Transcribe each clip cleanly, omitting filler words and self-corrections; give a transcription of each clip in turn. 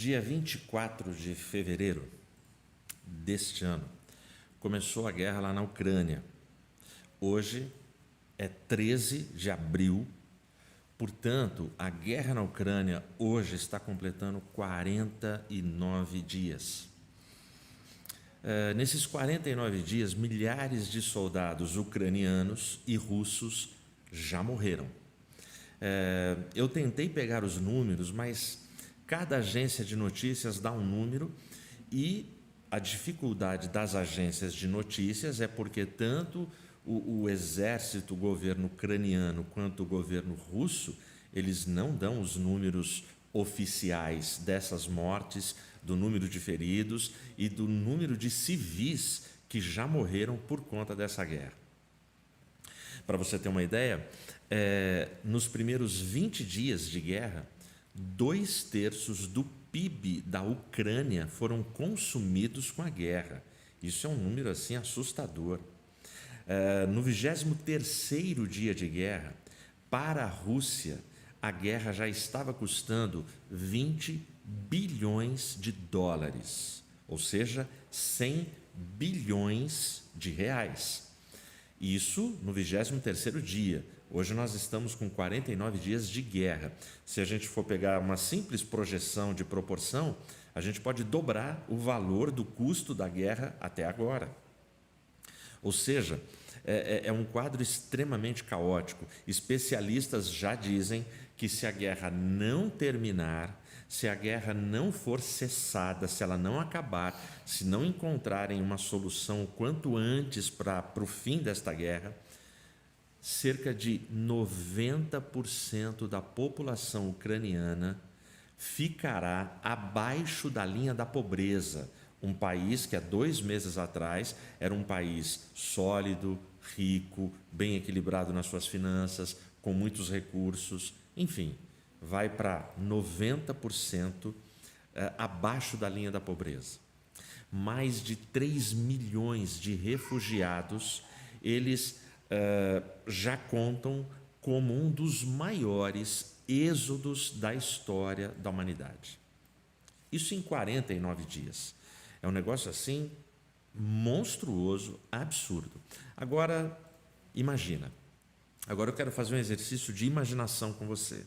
Dia 24 de fevereiro deste ano, começou a guerra lá na Ucrânia. Hoje é 13 de abril, portanto, a guerra na Ucrânia hoje está completando 49 dias. Nesses 49 dias, milhares de soldados ucranianos e russos já morreram. Eu tentei pegar os números, mas cada agência de notícias dá um número e a dificuldade das agências de notícias é porque tanto o exército, o governo ucraniano, quanto o governo russo, eles não dão os números oficiais dessas mortes, do número de feridos e do número de civis que já morreram por conta dessa guerra. Para você ter uma ideia, nos primeiros 20 dias de guerra, 2/3 do PIB da Ucrânia foram consumidos com a guerra. Isso é um número assim assustador. No 23º dia de guerra, para a Rússia, a guerra já estava custando 20 bilhões de dólares, ou seja, 100 bilhões de reais. Isso no 23º dia. Hoje nós estamos com 49 dias de guerra. Se a gente for pegar uma simples projeção de proporção, a gente pode dobrar o valor do custo da guerra até agora. Ou seja, é um quadro extremamente caótico. Especialistas já dizem que se a guerra não terminar, se a guerra não for cessada, se ela não acabar, se não encontrarem uma solução o quanto antes para o fim desta guerra, cerca de 90% da população ucraniana ficará abaixo da linha da pobreza. Um país que há 2 meses atrás era um país sólido, rico, bem equilibrado nas suas finanças, com muitos recursos, enfim, vai para 90% abaixo da linha da pobreza. Mais de 3 milhões de refugiados, eles já contam como um dos maiores êxodos da história da humanidade. Isso em 49 dias. É um negócio assim monstruoso, absurdo. Agora, imagina. Agora eu quero fazer um exercício de imaginação com você.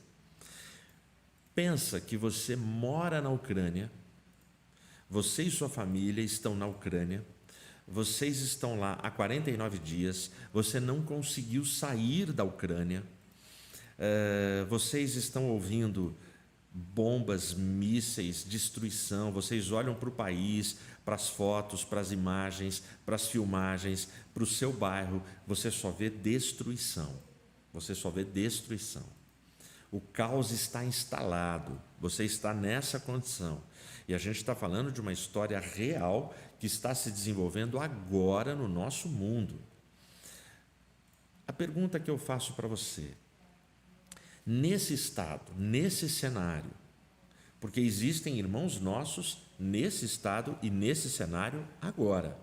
Pensa que você mora na Ucrânia, você e sua família estão na Ucrânia, vocês estão lá há 49 dias, você não conseguiu sair da Ucrânia, vocês estão ouvindo bombas, mísseis, destruição, vocês olham para o país, para as fotos, para as imagens, para as filmagens, para o seu bairro, você só vê destruição, você só vê destruição. O caos está instalado, você está nessa condição. E a gente está falando de uma história real que está se desenvolvendo agora no nosso mundo. A pergunta que eu faço para você, nesse estado, nesse cenário, porque existem irmãos nossos nesse estado e nesse cenário agora.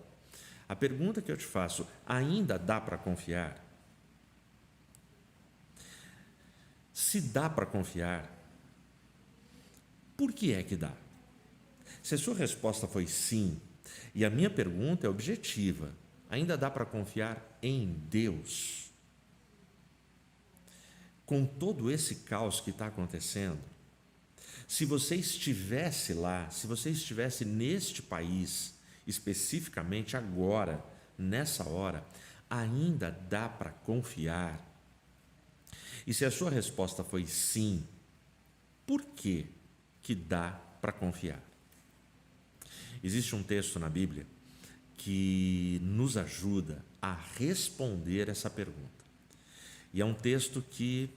A pergunta que eu te faço, ainda dá para confiar? Se dá para confiar, por que é que dá? Se a sua resposta foi sim, e a minha pergunta é objetiva, ainda dá para confiar em Deus? Com todo esse caos que está acontecendo, se você estivesse lá, se você estivesse neste país, especificamente agora, nessa hora, ainda dá para confiar? E se a sua resposta foi sim, por que dá para confiar? Existe um texto na Bíblia que nos ajuda a responder essa pergunta. E é um texto que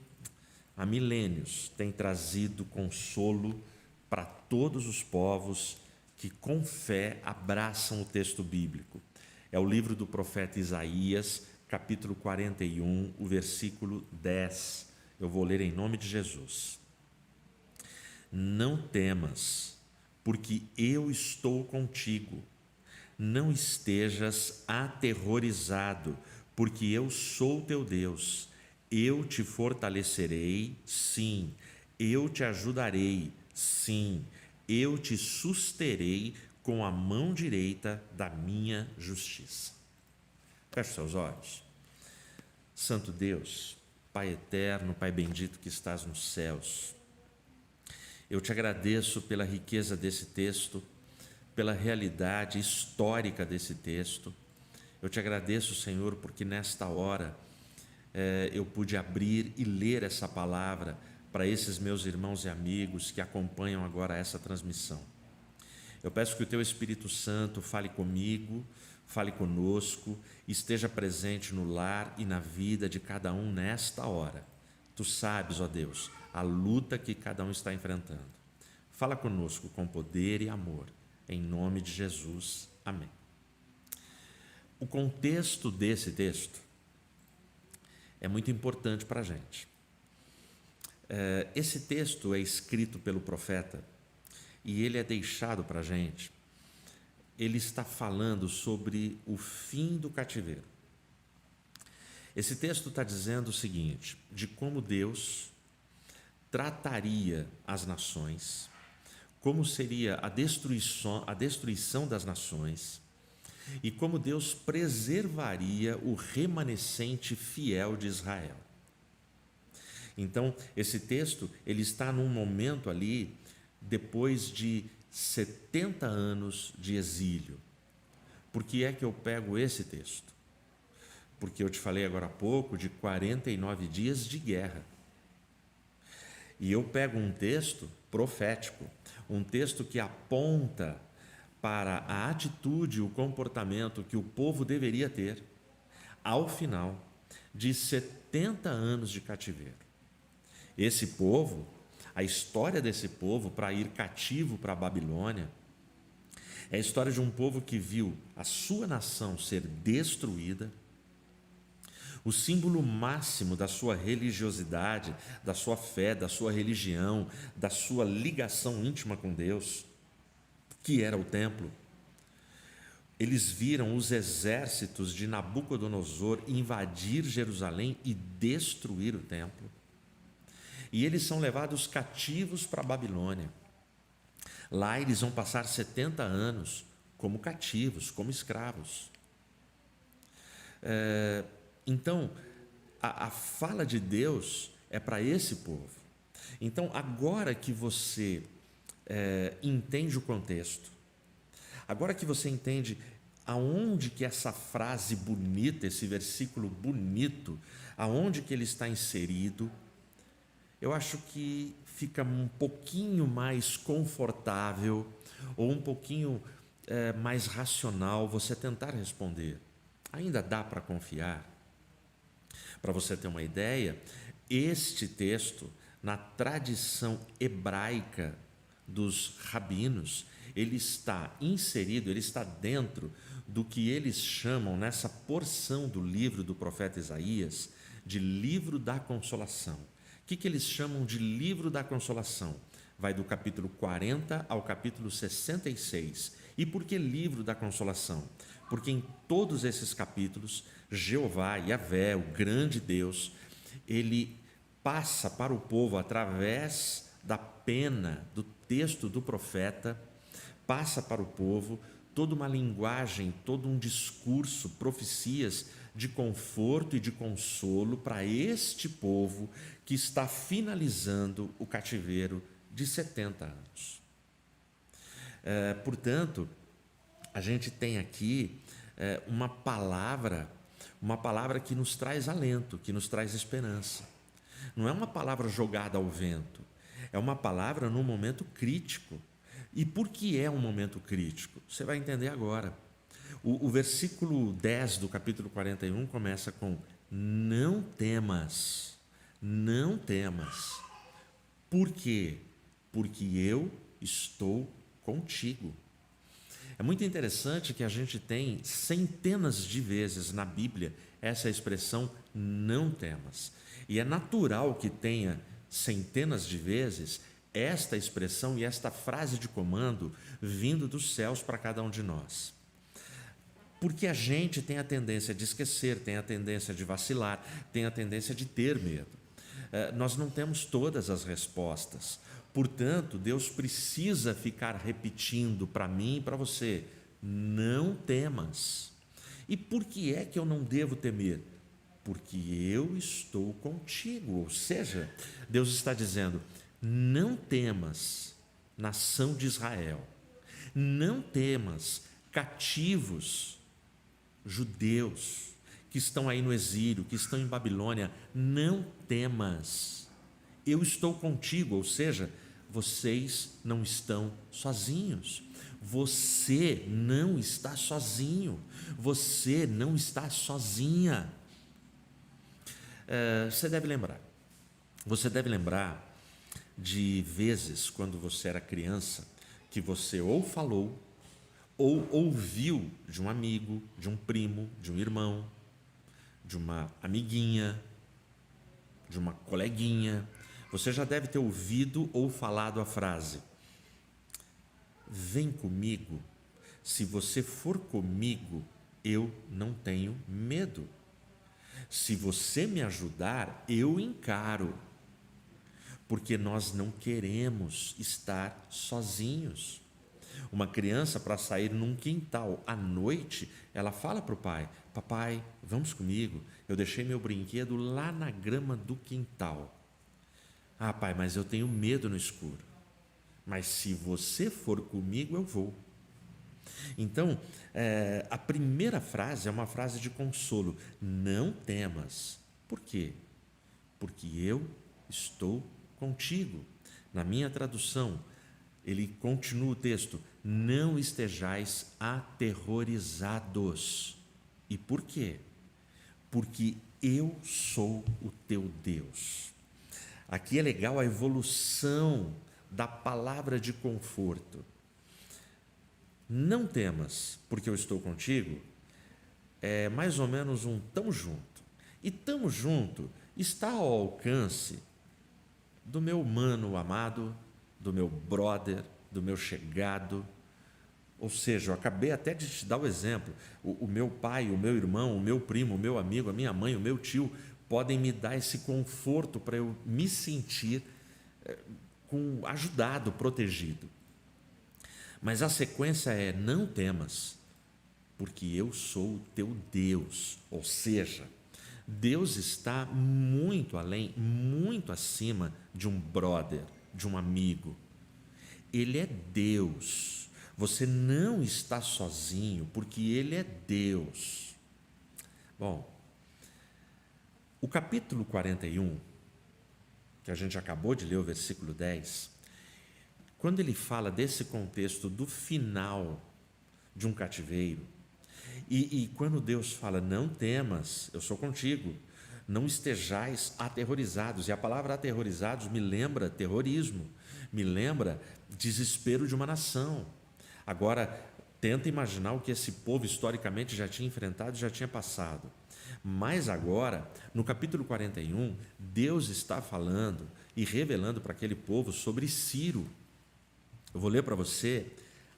há milênios tem trazido consolo para todos os povos que com fé abraçam o texto bíblico. É o livro do profeta Isaías, capítulo 41, o versículo 10. Eu vou ler em nome de Jesus. Não temas, porque eu estou contigo. Não estejas aterrorizado, porque eu sou teu Deus. Eu te fortalecerei, sim. Eu te ajudarei, sim. eu te susterei com a mão direita da minha justiça. Feche seus olhos. Santo Deus, Pai eterno, Pai bendito que estás nos céus, eu te agradeço pela riqueza desse texto, pela realidade histórica desse texto. Eu te agradeço, Senhor, porque nesta hora eu pude abrir e ler essa palavra para esses meus irmãos e amigos que acompanham agora essa transmissão. Eu peço que o Teu Espírito Santo fale comigo, fale conosco, esteja presente no lar e na vida de cada um nesta hora. Tu sabes, ó Deus, a luta que cada um está enfrentando. Fala conosco com poder e amor, em nome de Jesus. Amém. O contexto desse texto é muito importante para a gente. Esse texto é escrito pelo profeta e ele é deixado para a gente. Ele está falando sobre o fim do cativeiro. Esse texto está dizendo o seguinte, de como Deus trataria as nações, como seria a destruição das nações e como Deus preservaria o remanescente fiel de Israel. Então, esse texto, ele está num momento ali, depois de 70 anos de exílio. Por que é que eu pego esse texto? Porque eu te falei agora há pouco de 49 dias de guerra. E eu pego um texto profético, um texto que aponta para a atitude, o comportamento que o povo deveria ter ao final de 70 anos de cativeiro. Esse povo, a história desse povo para ir cativo para a Babilônia, é a história de um povo que viu a sua nação ser destruída, o símbolo máximo da sua religiosidade, da sua fé, da sua religião, da sua ligação íntima com Deus, que era o templo. Eles viram os exércitos de Nabucodonosor invadir Jerusalém e destruir o templo. E eles são levados cativos para a Babilônia. Lá eles vão passar 70 anos como cativos, como escravos. Então, a fala de Deus é para esse povo. Então, agora que você entende o contexto, agora que você entende aonde que essa frase bonita, esse versículo bonito, aonde que ele está inserido, eu acho que fica um pouquinho mais confortável ou um pouquinho mais racional você tentar responder. Ainda dá para confiar? Para você ter uma ideia, este texto, na tradição hebraica dos rabinos, ele está inserido, ele está dentro do que eles chamam, nessa porção do livro do profeta Isaías, de livro da consolação. O que eles chamam de livro da consolação? Vai do capítulo 40 ao capítulo 66. E por que livro da consolação? Porque em todos esses capítulos, Jeová, Yahvé, o grande Deus, ele passa para o povo através da pena, do texto do profeta, passa para o povo toda uma linguagem, todo um discurso, profecias de conforto e de consolo para este povo que está finalizando o cativeiro de 70 anos. Portanto, a gente tem aqui uma palavra que nos traz alento, que nos traz esperança. Não é uma palavra jogada ao vento, é uma palavra num momento crítico. E por que é um momento crítico? Você vai entender agora. O versículo 10 do capítulo 41 começa com: não temas, não temas. Por quê? Porque eu estou contigo. É muito interessante que a gente tem centenas de vezes na Bíblia essa expressão não temas. E é natural que tenha centenas de vezes esta expressão e esta frase de comando vindo dos céus para cada um de nós. Porque a gente tem a tendência de esquecer, tem a tendência de vacilar, tem a tendência de ter medo. Nós não temos todas as respostas. Portanto, Deus precisa ficar repetindo para mim e para você: não temas. E por que é que eu não devo temer? Porque eu estou contigo. Ou seja, Deus está dizendo: não temas, nação de Israel, não temas, cativos, judeus, que estão aí no exílio, que estão em Babilônia, não temas, eu estou contigo. Ou seja, vocês não estão sozinhos. Você não está sozinho. Você não está sozinha. Você deve lembrar de vezes quando você era criança que você ou falou ou ouviu de um amigo, de um primo, de um irmão, de uma amiguinha, de uma coleguinha. Você já deve ter ouvido ou falado a frase: vem comigo, se você for comigo, eu não tenho medo. Se você me ajudar, eu encaro. Porque nós não queremos estar sozinhos. Uma criança, para sair num quintal à noite, ela fala para o pai: papai, vamos comigo, eu deixei meu brinquedo lá na grama do quintal. Ah, pai, mas eu tenho medo no escuro. Mas se você for comigo, eu vou. Então, a primeira frase é uma frase de consolo: não temas. Por quê? Porque eu estou contigo. Na minha tradução, ele continua o texto: não estejais aterrorizados. E por quê? Porque eu sou o teu Deus. Aqui é legal a evolução da palavra de conforto. Não temas, porque eu estou contigo, é mais ou menos um tamo junto. E tamo junto está ao alcance do meu mano amado, do meu brother, do meu chegado. Ou seja, eu acabei até de te dar o exemplo: o meu pai, o meu irmão, o meu primo, o meu amigo, a minha mãe, o meu tio podem me dar esse conforto para eu me sentir ajudado, protegido. Mas a sequência é: não temas, porque eu sou o teu Deus. Ou seja, Deus está muito além, muito acima de um brother, de um amigo. Ele é Deus. Você não está sozinho, porque Ele é Deus. Bom, o capítulo 41, que a gente acabou de ler, o versículo 10, quando ele fala desse contexto do final de um cativeiro, e quando Deus fala: não temas, eu sou contigo, não estejais aterrorizados. E a palavra aterrorizados me lembra terrorismo, me lembra desespero de uma nação. Agora, tenta imaginar o que esse povo historicamente já tinha enfrentado, já tinha passado. Mas agora, no capítulo 41, Deus está falando e revelando para aquele povo sobre Ciro. Eu vou ler para você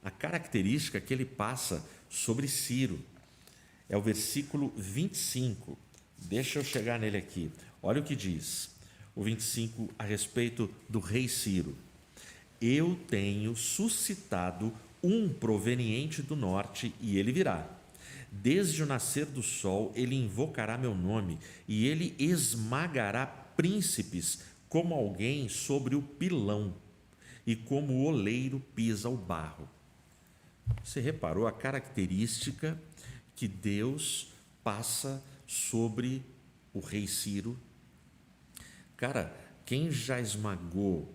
a característica que ele passa sobre Ciro. É o versículo 25. Deixa eu chegar nele aqui. Olha o que diz o 25 a respeito do rei Ciro: eu tenho suscitado um proveniente do norte, e ele virá. Desde o nascer do sol ele invocará meu nome, e ele esmagará príncipes como alguém sobre o pilão, e como o oleiro pisa o barro. Você reparou a característica que Deus passa sobre o rei Ciro? Cara, quem já esmagou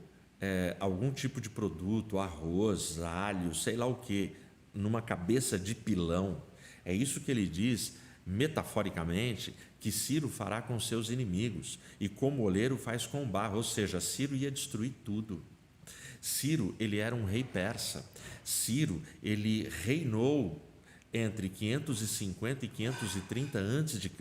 algum tipo de produto, arroz, alho, sei lá o que, numa cabeça de pilão, é isso que ele diz, metaforicamente, que Ciro fará com seus inimigos, e como o oleiro faz com o barro. Ou seja, Ciro ia destruir tudo. Ciro, ele era um rei persa. Ciro, ele reinou entre 550 e 530 a.C.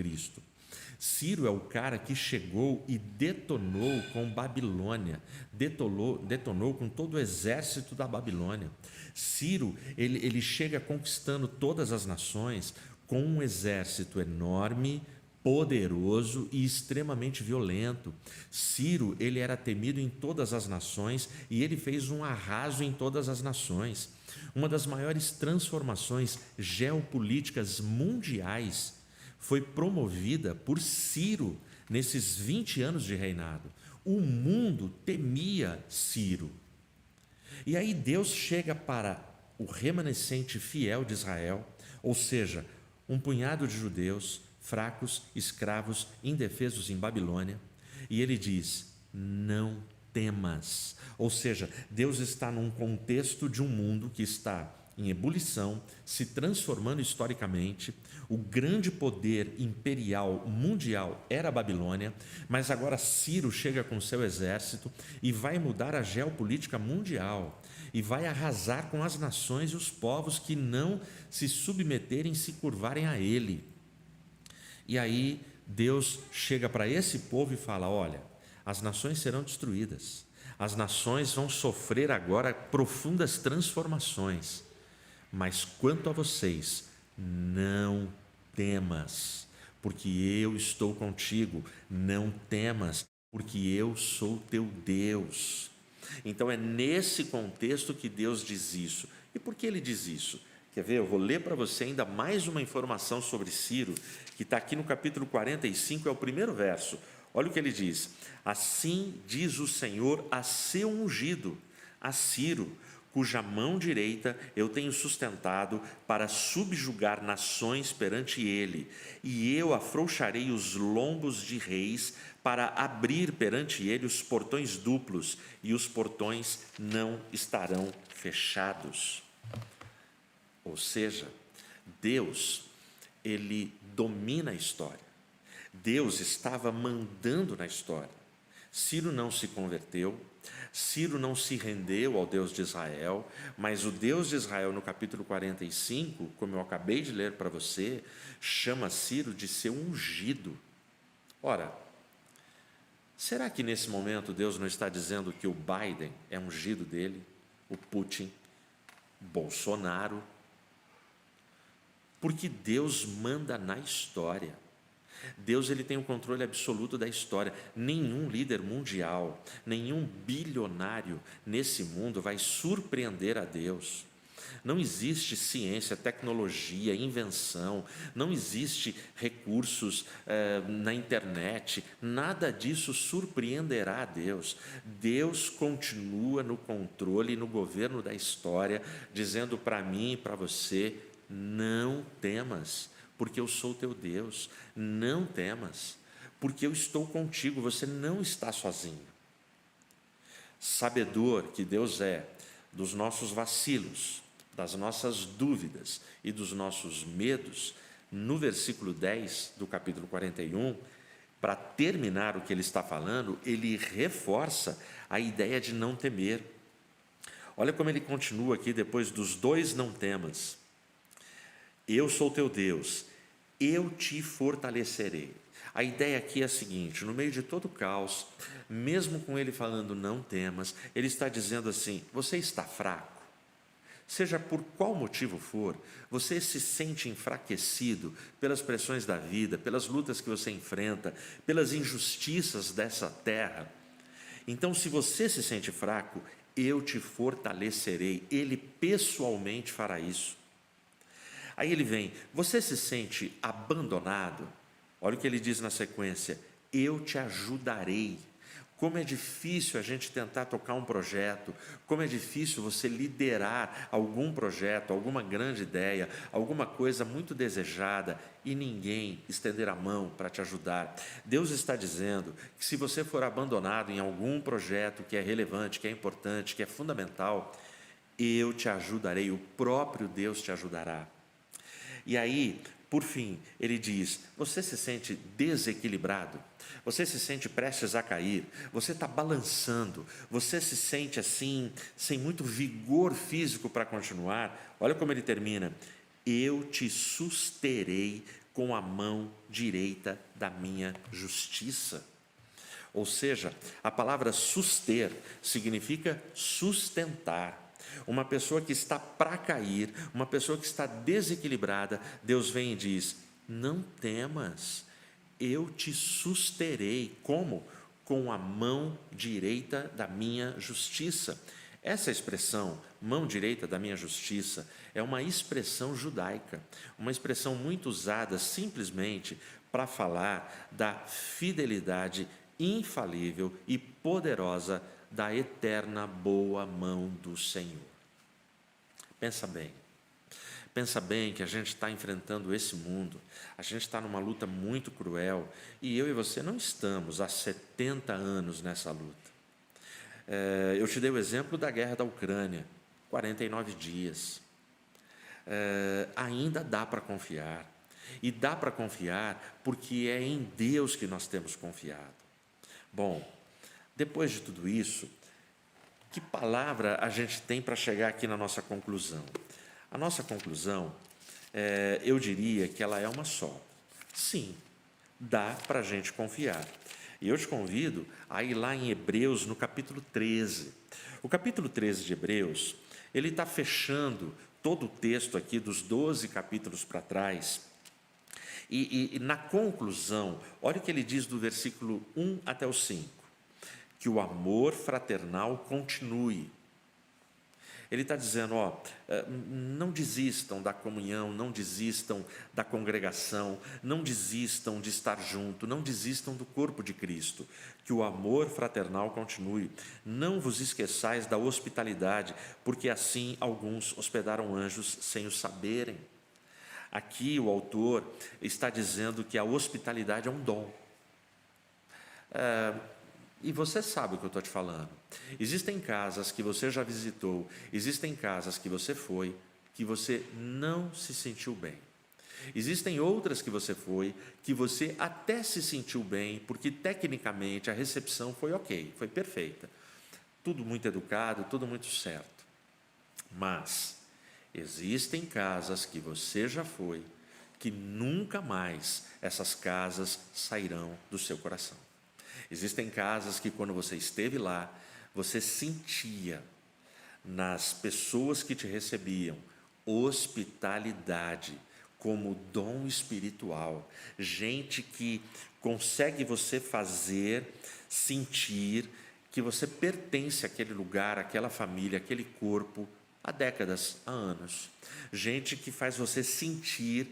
Ciro é o cara que chegou e detonou com Babilônia, detonou com todo o exército da Babilônia. Ciro, ele chega conquistando todas as nações com um exército enorme, poderoso e extremamente violento. Ciro, ele era temido em todas as nações e ele fez um arraso em todas as nações. Uma das maiores transformações geopolíticas mundiais foi promovida por Ciro nesses 20 anos de reinado. O mundo temia Ciro. E aí Deus chega para o remanescente fiel de Israel, ou seja, um punhado de judeus fracos, escravos, indefesos em Babilônia, e ele diz: não temas. Ou seja, Deus está num contexto de um mundo que está em ebulição, se transformando historicamente. O grande poder imperial mundial era a Babilônia, mas agora Ciro chega com seu exército e vai mudar a geopolítica mundial e vai arrasar com as nações e os povos que não se submeterem, se curvarem a ele. E aí Deus chega para esse povo e fala: olha, as nações serão destruídas, as nações vão sofrer agora profundas transformações, mas quanto a vocês, não temas, porque eu estou contigo. Não temas, porque eu sou teu Deus. Então é nesse contexto que Deus diz isso. E por que ele diz isso? Quer ver? Eu vou ler para você ainda mais uma informação sobre Ciro, que está aqui no capítulo 45, é o primeiro verso. Olha o que ele diz: assim diz o Senhor a seu ungido, a Ciro, cuja mão direita eu tenho sustentado para subjugar nações perante ele, e eu afrouxarei os lombos de reis para abrir perante ele os portões duplos, e os portões não estarão fechados. Ou seja, Deus, ele domina a história. Deus estava mandando na história. Ciro não se converteu, Ciro não se rendeu ao Deus de Israel, mas o Deus de Israel, no capítulo 45, como eu acabei de ler para você, chama Ciro de seu ungido. Ora, será que nesse momento Deus não está dizendo que o Biden é ungido dele, o Putin, Bolsonaro? Porque Deus manda na história. Deus, ele tem o controle absoluto da história. Nenhum líder mundial, nenhum bilionário nesse mundo vai surpreender a Deus. Não existe ciência, tecnologia, invenção, não existe recursos na internet, nada disso surpreenderá a Deus. Deus continua no controle e no governo da história, dizendo para mim e para você: não temas, porque eu sou teu Deus. Não temas, porque eu estou contigo, você não está sozinho. Sabedor que Deus é dos nossos vacilos, das nossas dúvidas e dos nossos medos, no versículo 10 do capítulo 41, para terminar o que ele está falando, ele reforça a ideia de não temer. Olha como ele continua aqui depois dos dois não temas. Eu sou teu Deus, eu te fortalecerei. A ideia aqui é a seguinte: no meio de todo o caos, mesmo com ele falando não temas, ele está dizendo assim: você está fraco, seja por qual motivo for, você se sente enfraquecido pelas pressões da vida, pelas lutas que você enfrenta, pelas injustiças dessa terra. Então, se você se sente fraco, eu te fortalecerei. Ele pessoalmente fará isso. Aí ele vem: você se sente abandonado? Olha o que ele diz na sequência: eu te ajudarei. Como é difícil a gente tentar tocar um projeto, como é difícil você liderar algum projeto, alguma grande ideia, alguma coisa muito desejada e ninguém estender a mão para te ajudar. Deus está dizendo que se você for abandonado em algum projeto que é relevante, que é importante, que é fundamental, eu te ajudarei, o próprio Deus te ajudará. E aí, por fim, ele diz: você se sente desequilibrado? Você se sente prestes a cair? Você está balançando? Você se sente assim, sem muito vigor físico para continuar? Olha como ele termina: eu te susterei com a mão direita da minha justiça. Ou seja, a palavra suster significa sustentar. Uma pessoa que está para cair, uma pessoa que está desequilibrada, Deus vem e diz: não temas, eu te susterei. Como? Com a mão direita da minha justiça. Essa expressão, mão direita da minha justiça, é uma expressão judaica, uma expressão muito usada simplesmente para falar da fidelidade infalível e poderosa da eterna boa mão do Senhor. Pensa bem que a gente está enfrentando esse mundo, a gente está numa luta muito cruel, e eu e você não estamos há 70 anos nessa luta. Eu te dei o exemplo da guerra da Ucrânia, 49 dias. Ainda dá para confiar, e dá para confiar porque é em Deus que nós temos confiado. Bom, depois de tudo isso, que palavra a gente tem para chegar aqui na nossa conclusão? A nossa conclusão, eu diria que ela é uma só. Sim, dá para a gente confiar. E eu te convido a ir lá em Hebreus, no capítulo 13. O capítulo 13 de Hebreus, ele está fechando todo o texto aqui dos 12 capítulos para trás. E na conclusão, olha o que ele diz do versículo 1 até o 5. Que o amor fraternal continue. Ele está dizendo, não desistam da comunhão, não desistam da congregação, não desistam de estar junto, não desistam do corpo de Cristo. Que o amor fraternal continue. Não vos esqueçais da hospitalidade, porque assim alguns hospedaram anjos sem o saberem. Aqui o autor está dizendo que a hospitalidade é um dom. E você sabe o que eu estou te falando. Existem casas que você já visitou, existem casas que você foi, que você não se sentiu bem. Existem outras que você foi, que você até se sentiu bem, porque tecnicamente a recepção foi ok, foi perfeita. Tudo muito educado, tudo muito certo. Mas existem casas que você já foi, que nunca mais essas casas sairão do seu coração. Existem casas que quando você esteve lá, você sentia nas pessoas que te recebiam hospitalidade como dom espiritual. Gente que consegue você fazer sentir que você pertence àquele lugar, àquela família, àquele corpo há décadas, há anos. Gente que faz você sentir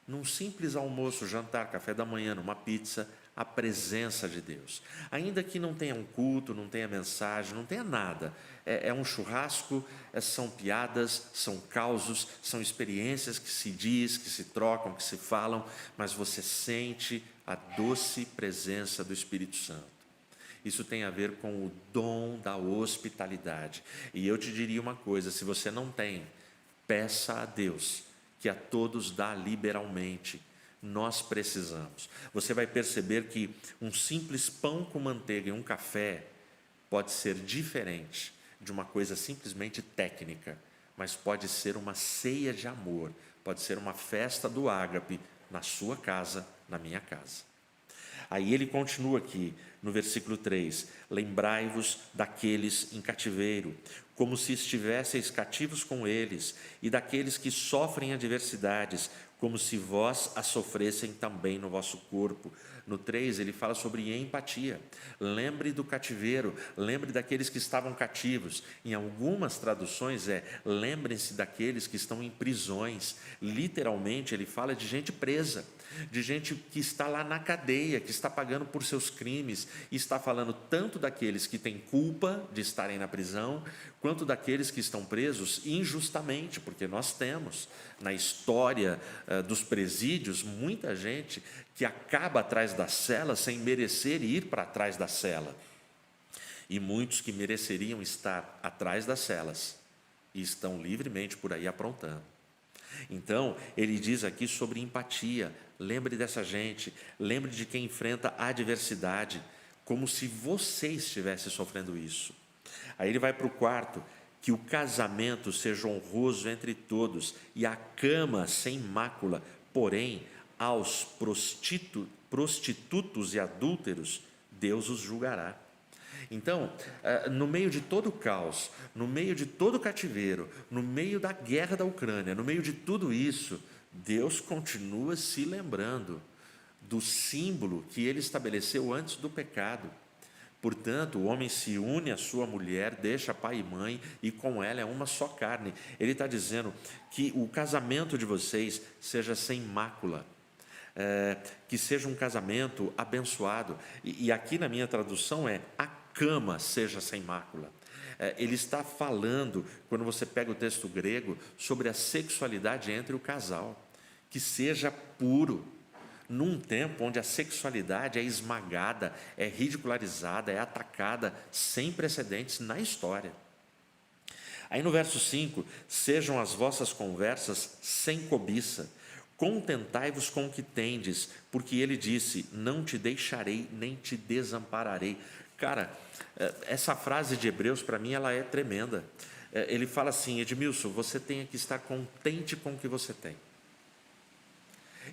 num simples almoço, jantar, café da manhã, numa pizza, a presença de Deus. Ainda que não tenha um culto, não tenha mensagem, não tenha nada. É um churrasco, são piadas, são causos, são experiências que se diz, que se trocam, que se falam, mas você sente a doce presença do Espírito Santo. Isso tem a ver com o dom da hospitalidade. E eu te diria uma coisa, se você não tem, peça a Deus, que a todos dá liberalmente. Nós precisamos. Você vai perceber que um simples pão com manteiga e um café pode ser diferente de uma coisa simplesmente técnica, mas pode ser uma ceia de amor, pode ser uma festa do ágape na sua casa, na minha casa. Aí ele continua aqui no versículo 3: lembrai-vos daqueles em cativeiro, como se estivesseis cativos com eles, e daqueles que sofrem adversidades, como se vós a sofressem também no vosso corpo. No 3 ele fala sobre empatia. Lembre do cativeiro, lembre daqueles que estavam cativos. Em algumas traduções lembrem-se daqueles que estão em prisões. Literalmente ele fala de gente presa, de gente que está lá na cadeia, que está pagando por seus crimes, e está falando tanto daqueles que têm culpa de estarem na prisão, quanto daqueles que estão presos injustamente, porque nós temos na história dos presídios muita gente que acaba atrás da cela sem merecer ir para trás da cela, e muitos que mereceriam estar atrás das celas e estão livremente por aí aprontando. Então, ele diz aqui sobre empatia. Lembre dessa gente, lembre de quem enfrenta a adversidade, como se você estivesse sofrendo isso. Aí ele vai para o 4, que o casamento seja honroso entre todos, e a cama sem mácula, porém, aos prostitutos e adúlteros, Deus os julgará. Então, no meio de todo o caos, no meio de todo o cativeiro, no meio da guerra da Ucrânia, no meio de tudo isso, Deus continua se lembrando do símbolo que ele estabeleceu antes do pecado. Portanto, o homem se une à sua mulher, deixa pai e mãe, e com ela é uma só carne. Ele está dizendo que o casamento de vocês seja sem mácula, que seja um casamento abençoado. E aqui na minha tradução a cama seja sem mácula. Ele está falando, quando você pega o texto grego, sobre a sexualidade entre o casal, que seja puro, num tempo onde a sexualidade é esmagada, é ridicularizada, é atacada, sem precedentes na história. Aí no verso 5, sejam as vossas conversas sem cobiça, contentai-vos com o que tendes, porque ele disse, não te deixarei, nem te desampararei. Cara, essa frase de Hebreus, para mim, ela é tremenda. Ele fala assim, Edmilson, você tem que estar contente com o que você tem.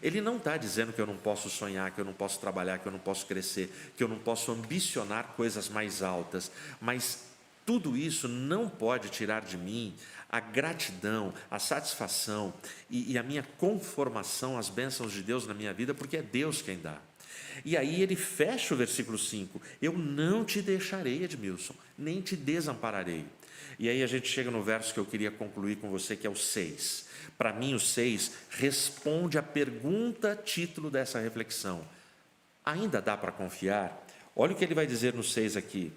Ele não está dizendo que eu não posso sonhar, que eu não posso trabalhar, que eu não posso crescer, que eu não posso ambicionar coisas mais altas, mas tudo isso não pode tirar de mim a gratidão, a satisfação e a minha conformação às bênçãos de Deus na minha vida, porque é Deus quem dá. E aí ele fecha o versículo 5, eu não te deixarei, Edmilson, nem te desampararei. E aí a gente chega no verso que eu queria concluir com você, que é o 6. Para mim, o 6 responde à pergunta título dessa reflexão. Ainda dá para confiar? Olha o que ele vai dizer no 6 aqui.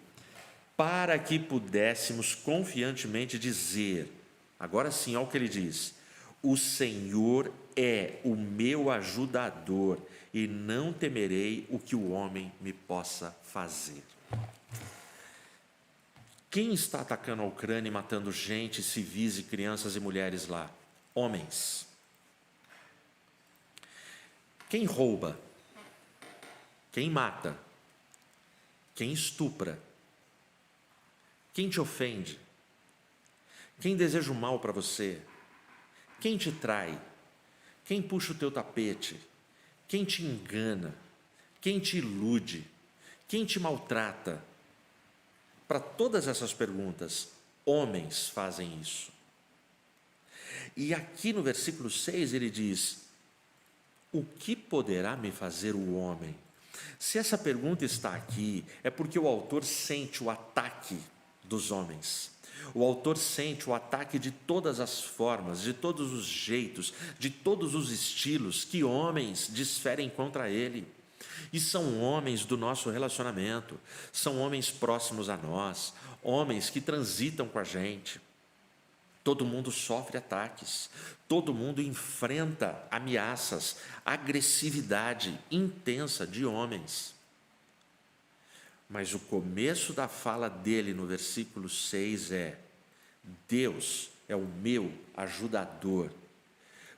Para que pudéssemos confiantemente dizer, agora sim, olha o que ele diz. O Senhor é o meu ajudador e não temerei o que o homem me possa fazer. Quem está atacando a Ucrânia e matando gente, civis e crianças e mulheres lá? Homens. Quem rouba? Quem mata? Quem estupra? Quem te ofende? Quem deseja o mal para você? Quem te trai? Quem puxa o teu tapete? Quem te engana? Quem te ilude? Quem te maltrata? Para todas essas perguntas, homens fazem isso. E aqui no versículo 6 ele diz, o que poderá me fazer o homem? Se essa pergunta está aqui, é porque o autor sente o ataque dos homens. O autor sente o ataque de todas as formas, de todos os jeitos, de todos os estilos que homens desferem contra ele. E são homens do nosso relacionamento, são homens próximos a nós, homens que transitam com a gente. Todo mundo sofre ataques, todo mundo enfrenta ameaças, agressividade intensa de homens. Mas o começo da fala dele no versículo 6 é: Deus é o meu ajudador.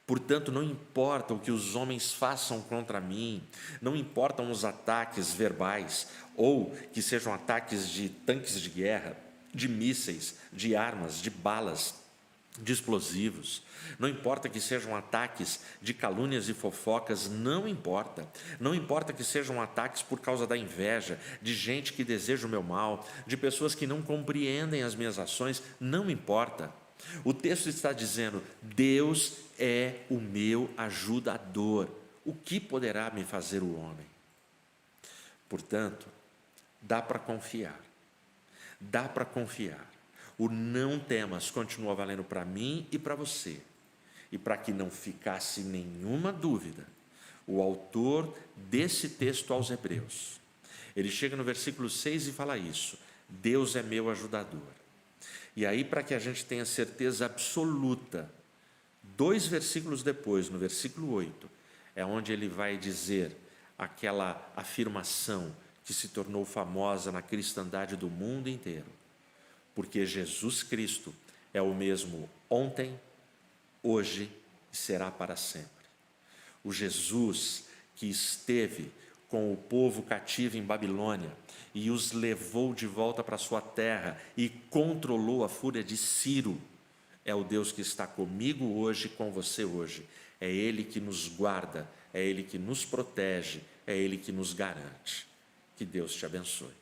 Portanto, não importa o que os homens façam contra mim, não importam os ataques verbais, ou que sejam ataques de tanques de guerra, de mísseis, de armas, de balas, de explosivos, não importa que sejam ataques de calúnias e fofocas, não importa que sejam ataques por causa da inveja, de gente que deseja o meu mal, de pessoas que não compreendem as minhas ações, não importa. O texto está dizendo, Deus é o meu ajudador, o que poderá me fazer o homem? Portanto, dá para confiar, o não temas continua valendo para mim e para você. E para que não ficasse nenhuma dúvida, o autor desse texto aos Hebreus, ele chega no versículo 6 e fala isso, Deus é meu ajudador. E aí, para que a gente tenha certeza absoluta, 2 versículos depois, no versículo 8, é onde ele vai dizer aquela afirmação que se tornou famosa na cristandade do mundo inteiro. Porque Jesus Cristo é o mesmo ontem, hoje e será para sempre. O Jesus que esteve com o povo cativo em Babilônia e os levou de volta para a sua terra e controlou a fúria de Ciro, é o Deus que está comigo hoje e com você hoje. É Ele que nos guarda, é Ele que nos protege, é Ele que nos garante. Que Deus te abençoe.